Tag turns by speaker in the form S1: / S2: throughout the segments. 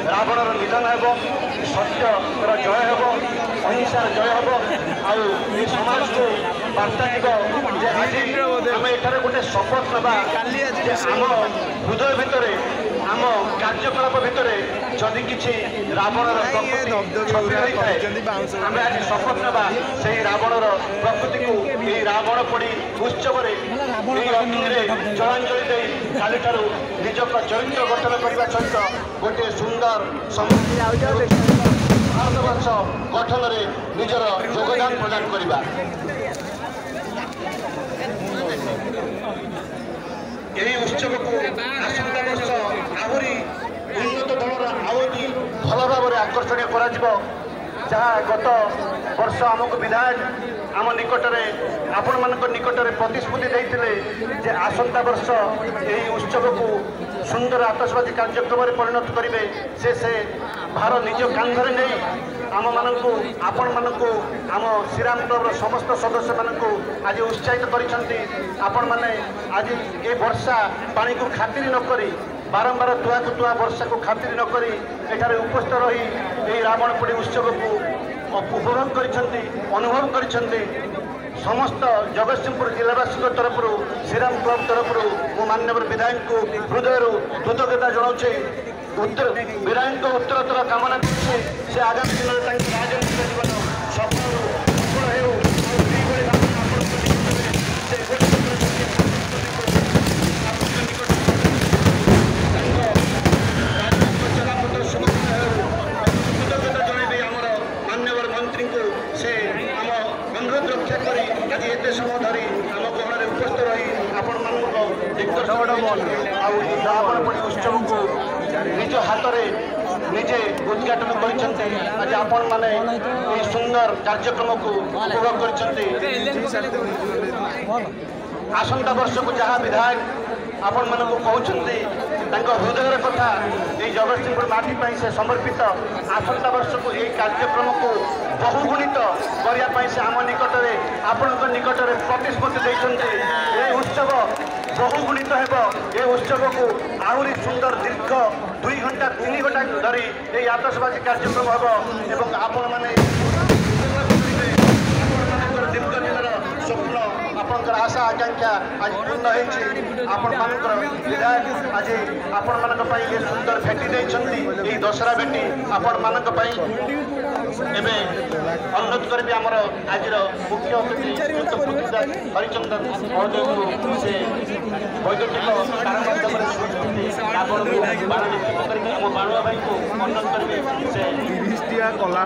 S1: रावणर निधन हेब सत्यर जय हेब अहिंसार जय हेब आउ समाज को बार्ता आम एठार गोटे शपथ नवा आम हृदय भितर आम कार्यकलाप भितर जदि किसी रावणर आम आज शपथ नवा से रावणर प्रकृति को यही रावण पड़ी उत्सव अग्नि जलांजलि दे काली ठारू निज चरित्र गठन करने सहित गोटे सुंदर भारतवर्ष गठन में निजर योगदान प्रदान करवा यही उत्सव को आसंता वर्ष आहरी उन्नत धरण आहरी भल भाव में आकर्षणीय करा जहाँ गत वर्ष आमको विधायक आम निकट में आपण मान निकट में प्रतिश्रुति देते आसंता वर्ष यही उत्सव को सुंदर आतशबाजी कार्यक्रम में परिणत करेंगे से भार निज कांधरे नहीं आम मानू आपण मानू आम श्रीराम क्लब समस्त सदस्य मानू आज उत्साहित कर मैंने आज ये वर्षा पानी को खातिर नक बारंबार तुआ को तुआ वर्षा को खातिर नक एठारे उपस्थित रही यही रावण पोड़ी उत्सव को उपभोग कर अनुभव कर समस्त जगतसिंहपुर जिलावासी तरफ श्रीराम क्लब तरफ मो माननीय विधायक को हृदय कृतज्ञता जनाऊे विधायक उत्तरतर कामना से आगामी दिन में राजनीतिक जीवन सफल माननीय मंत्री को से आम अनुरोध रक्षा कर आज एत समय धरी आम गहन उपस्थित रही आपण रावण पड़ी उत्सव को निज हाथ में निजे उद्घाटन कर आपण मैंने सुंदर कार्यक्रम को उपभोग कर आसंता वर्ष को जहाँ विधायक आपण मान कहते हृदय कथा ये जगतसिंहपुर माटी से समर्पित आसंता वर्ष को यही कार्यक्रम को बहुगुणित करने से आम निकट में आपण निकट में प्रतिश्रुति देते ये उत्सव बहुगुणित होब ये उत्सव को आहरी सुंदर दीर्घ 2 घंटा 3 घंटा धरी ये आतशबाजी कार्यक्रम हम एवं आपण मैंने दीर्घ दिन स्वप्न आपंकर आशा आकांक्षा आज पूर्ण होकर विधायक आज आपण मान ये सुंदर भेटी देती दशहरा भेटी आपण मान अनुरोध करी आमर आज मुख्य अतिथि हरिचंदन महोदय को से वैद्युतिक तार माध्यम रावण को बाणनीति कर बाणुआ भाई को अनुरोध करेंगे से 30 टा कला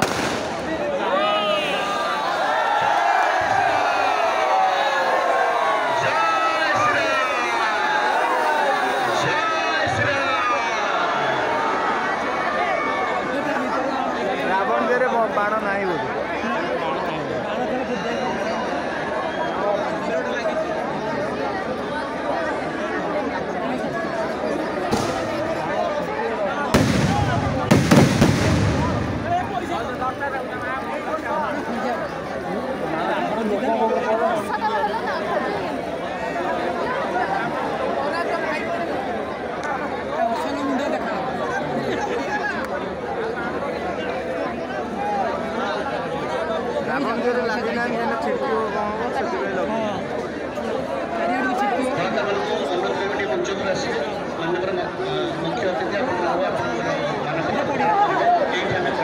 S1: के